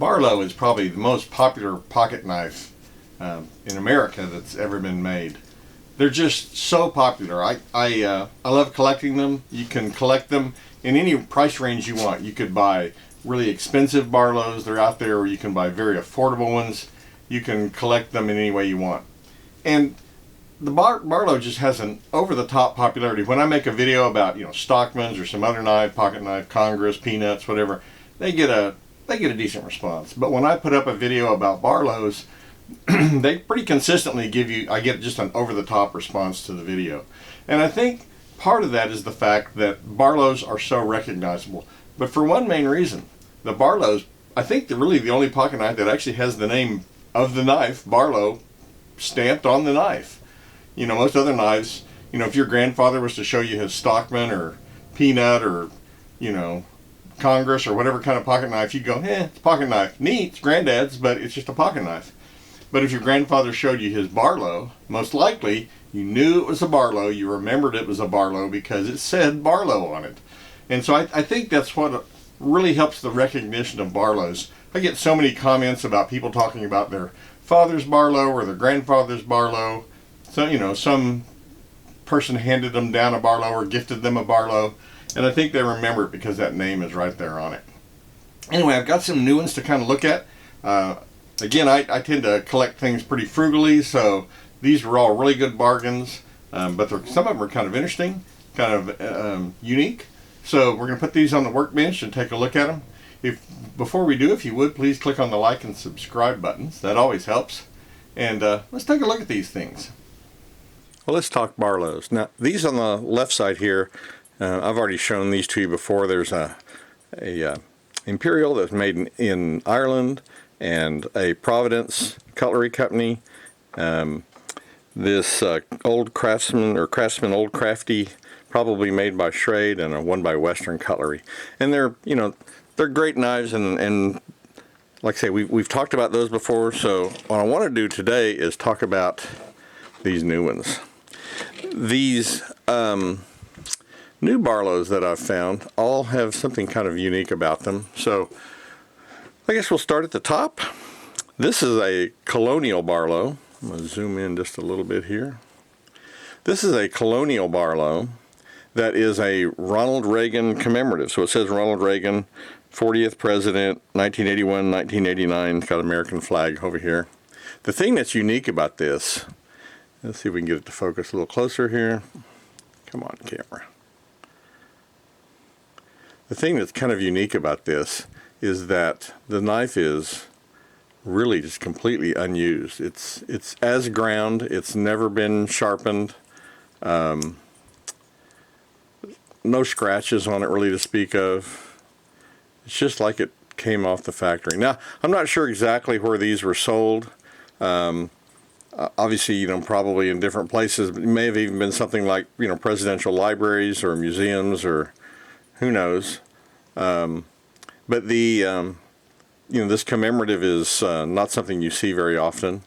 Barlow is probably the most popular pocket knife in America that's ever been made. They're just so popular. I love collecting them. You can collect them in any price range you want. You could buy really expensive Barlows, they're out there, or you can buy very affordable ones. You can collect them in any way you want. And the Barlow just has an over-the-top popularity. When I make a video about, Stockman's or some other knife, pocket knife, Congress, Peanuts, whatever, they get a decent response. But when I put up a video about Barlows, they pretty consistently I get just an over-the-top response to the video. And I think part of that is the fact that Barlows are so recognizable. But for one main reason, the Barlows, I think they're really the only pocket knife that actually has the name of the knife, Barlow, stamped on the knife. Most other knives, if your grandfather was to show you his Stockman or Peanut or, Congress or whatever kind of pocket knife, you'd go, it's a pocket knife. Neat, it's granddad's, but it's just a pocket knife. But if your grandfather showed you his Barlow, most likely you knew it was a Barlow, you remembered it was a Barlow because it said Barlow on it. And so I think that's what really helps the recognition of Barlows. I get so many comments about people talking about their father's Barlow or their grandfather's Barlow. So, some person handed them down a Barlow or gifted them a Barlow. And I think they remember it because that name is right there on it. Anyway, I've got some new ones to kind of look at. Again, I tend to collect things pretty frugally, so these were all really good bargains. But some of them are kind of interesting, kind of unique. So we're going to put these on the workbench and take a look at them. Before we do, if you would, please click on the like and subscribe buttons. That always helps. And let's take a look at these things. Well, let's talk Barlows. Now, these on the left side here, I've already shown these to you before. There's a Imperial that's made in Ireland and a Providence Cutlery Company. This Old Craftsman or Craftsman Old Crafty, probably made by Schrade, and a one by Western Cutlery. And they're great knives, and like I say, we've talked about those before. So what I want to do today is talk about these new ones. These new Barlows that I've found all have something kind of unique about them. So I guess we'll start at the top. This is a Colonial Barlow. I'm going to zoom in just a little bit here. This is a Colonial Barlow that is a Ronald Reagan commemorative. So it says Ronald Reagan, 40th President, 1981, 1989. It's got an American flag over here. The thing that's unique about this, let's see if we can get it to focus a little closer here. Come on, camera. The thing that's kind of unique about this is that the knife is really just completely unused. It's as ground. It's never been sharpened. No scratches on it really to speak of. It's just like it came off the factory. Now, I'm not sure exactly where these were sold. Obviously, probably in different places. It may have even been something like, presidential libraries or museums or who knows. But this commemorative is not something you see very often.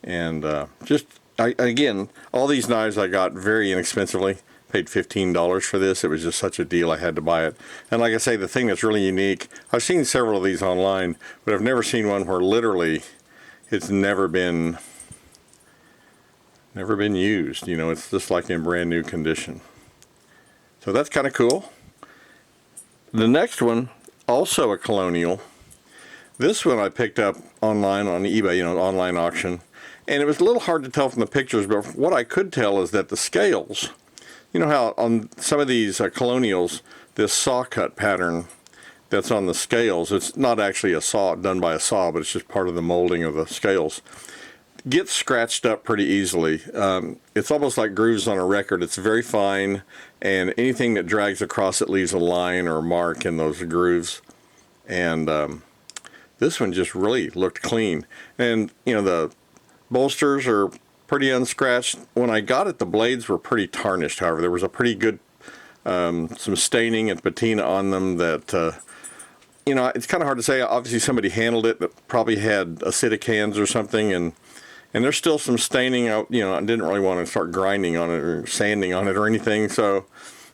And again, all these knives I got very inexpensively. Paid $15 for this. It was just such a deal, I had to buy it. And like I say, the thing that's really unique, I've seen several of these online, but I've never seen one where literally it's never been used. It's just like in brand new condition. So that's kind of cool. The next one, also a Colonial. This one I picked up online on eBay, online auction. And it was a little hard to tell from the pictures, but what I could tell is that the scales, how on some of these Colonials, this saw cut pattern that's on the scales, it's not actually a saw done by a saw, but it's just part of the molding of the scales, gets scratched up pretty easily. It's almost like grooves on a record. It's very fine, and anything that drags across it leaves a line or a mark in those grooves. And this one just really looked clean. And the bolsters are pretty unscratched. When I got it, the blades were pretty tarnished. However, there was a pretty good some staining and patina on them that it's kind of hard to say. Obviously somebody handled it that probably had acidic hands or something, and there's still some staining. I didn't really want to start grinding on it or sanding on it or anything, so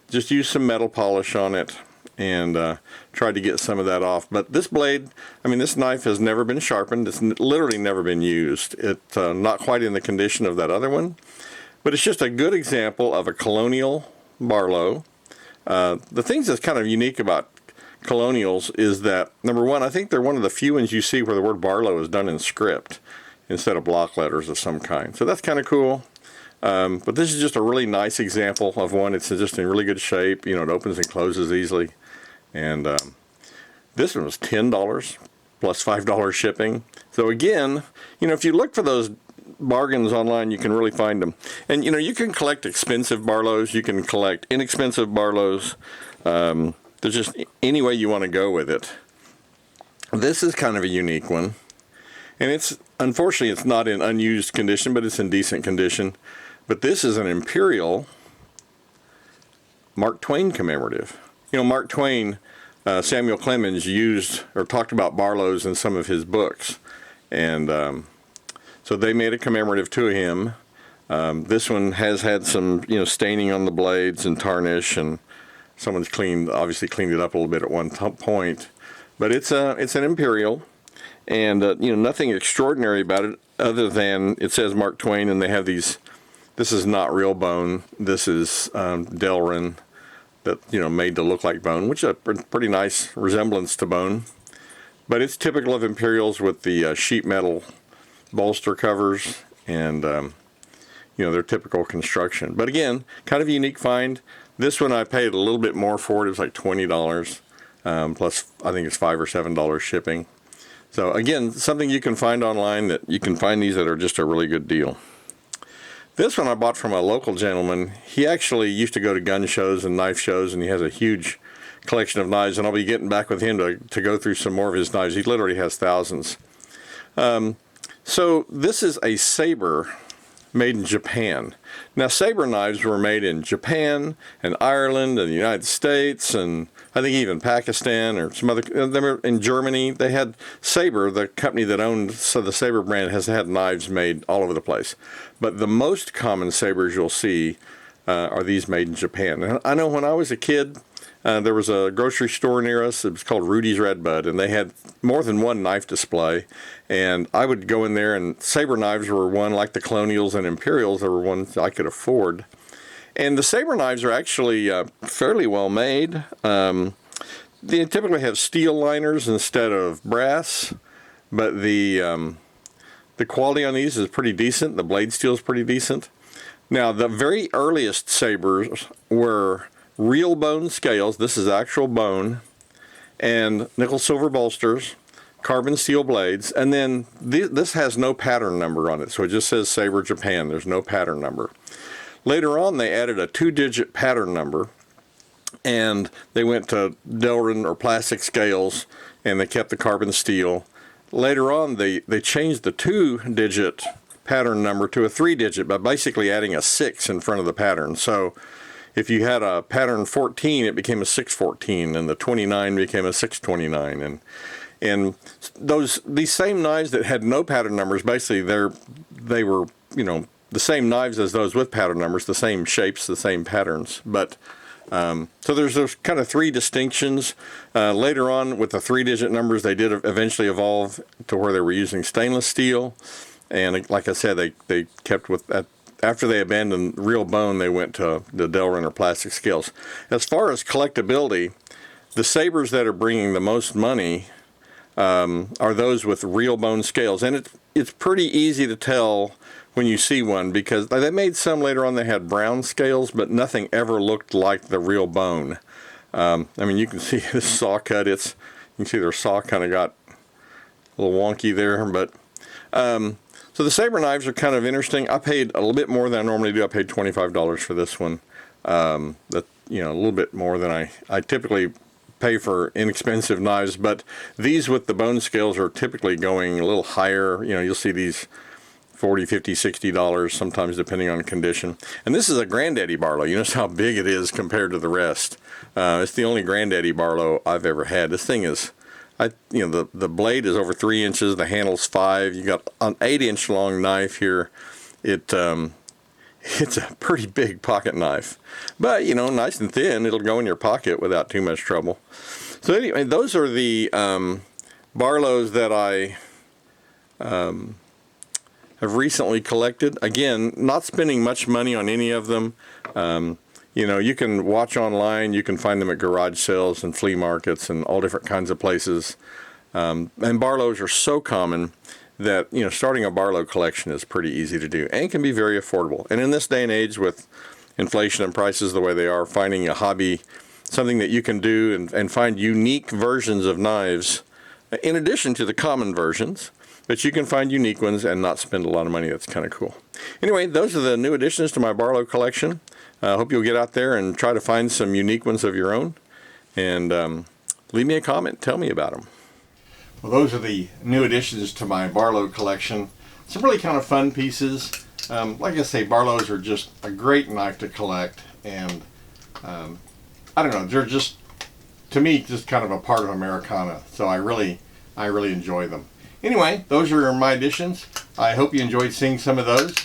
just use some metal polish on it, and tried to get some of that off. But this blade, I mean, this knife has never been sharpened. It's literally never been used. It's not quite in the condition of that other one, but it's just a good example of a Colonial Barlow. The things that's kind of unique about Colonials is that, number one, I think they're one of the few ones you see where the word Barlow is done in script instead of block letters of some kind. So that's kind of cool. But this is just a really nice example of one. It's just in really good shape. You know, it opens and closes easily. And this one was $10 plus $5 shipping. So again, you know, if you look for those bargains online, you can really find them. And you know, you can collect expensive Barlows, you can collect inexpensive Barlows. There's just any way you want to go with it. This is kind of a unique one, and it's unfortunately it's not in unused condition, but it's in decent condition. But this is an Imperial Mark Twain commemorative. You know, Mark Twain, Samuel Clemens used or talked about Barlows in some of his books, and so they made a commemorative to him. This one has had some, you know, staining on the blades and tarnish, and someone's obviously cleaned it up a little bit at one point. But it's an Imperial, and you know, nothing extraordinary about it other than it says Mark Twain, and they have these. This is not real bone. This is Delrin, that, you know, made to look like bone, which is a pretty nice resemblance to bone. But it's typical of Imperials with the sheet metal bolster covers, and you know, their typical construction. But again, kind of a unique find. This one I paid a little bit more for it. It was like $20 plus I think it's $5 or $7 shipping. So again, something you can find online, that you can find these that are just a really good deal. This one I bought from a local gentleman. He actually used to go to gun shows and knife shows, and he has a huge collection of knives, and I'll be getting back with him to go through some more of his knives. He literally has thousands. So this is a Saber made in Japan. Now, Saber knives were made in Japan and Ireland and the United States, and I think even Pakistan or some other. They were in Germany. They had Saber, the company that owned the Saber brand, has had knives made all over the place. But the most common Sabers you'll see are these made in Japan. And I know when I was a kid, there was a grocery store near us. It was called Rudy's Red Bud, and they had more than one knife display. And I would go in there, and Saber knives were one, like the Colonials and Imperials. There were ones I could afford. And the Saber knives are actually fairly well made. They typically have steel liners instead of brass, but the quality on these is pretty decent. The blade steel is pretty decent. Now, the very earliest Sabers were real bone scales. This is actual bone, and nickel silver bolsters, carbon steel blades, and then this has no pattern number on it, so it just says Saber Japan. There's no pattern number. Later on, they added a 2-digit pattern number, and they went to Delrin or plastic scales, and they kept the carbon steel. Later on, they changed the 2-digit pattern number to a 3-digit by basically adding a 6 in front of the pattern. So if you had a pattern 14, it became a 614, and the 29 became a 629. And these same knives that had no pattern numbers, basically they were, you know, the same knives as those with pattern numbers, the same shapes, the same patterns. But so there's those kind of three distinctions. Later on, with the 3-digit numbers, they did eventually evolve to where they were using stainless steel. And like I said, they kept with that. After they abandoned real bone, they went to the Delrin or plastic scales. As far as collectability, the Sabers that are bringing the most money are those with real bone scales. And it's pretty easy to tell when you see one, because they made some later on that had brown scales, but nothing ever looked like the real bone. I mean, you can see this saw cut. You can see their saw kind of got a little wonky there, but so the Saber knives are kind of interesting. I paid a little bit more than I normally do. I paid $25 for this one. A little bit more than I typically pay for inexpensive knives, but these with the bone scales are typically going a little higher. You know, you'll see these $40, $50, $60, sometimes depending on condition. And this is a granddaddy Barlow. You notice how big it is compared to the rest. It's the only granddaddy Barlow I've ever had. This thing is, the blade is over 3 inches. The handle's 5. You got an 8-inch long knife here. It it's a pretty big pocket knife. But, you know, nice and thin. It'll go in your pocket without too much trouble. So anyway, those are the Barlows that I have recently collected. Again, not spending much money on any of them. You know, you can watch online. You can find them at garage sales and flea markets and all different kinds of places. And Barlows are so common that, you know, starting a Barlow collection is pretty easy to do and can be very affordable. And in this day and age, with inflation and prices the way they are, finding a hobby, something that you can do and find unique versions of knives in addition to the common versions, but you can find unique ones and not spend a lot of money. That's kind of cool. Anyway, those are the new additions to my Barlow collection. I hope you'll get out there and try to find some unique ones of your own. And leave me a comment. Tell me about them. Well, those are the new additions to my Barlow collection. Some really kind of fun pieces. Like I say, Barlows are just a great knife to collect. And I don't know, they're just, to me, just kind of a part of Americana. So I really enjoy them. Anyway, those are my additions. I hope you enjoyed seeing some of those.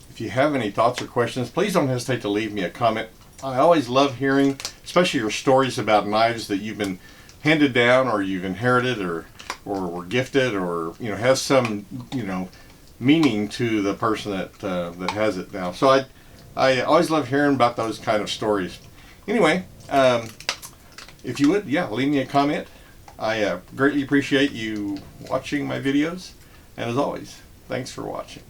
If you have any thoughts or questions, please don't hesitate to leave me a comment. I always love hearing, especially your stories about knives that you've been handed down or you've inherited or were gifted, or, you know, has some, you know, meaning to the person that has it now. So I always love hearing about those kind of stories. Anyway, if you would, yeah, leave me a comment. I greatly appreciate you watching my videos, and as always, thanks for watching.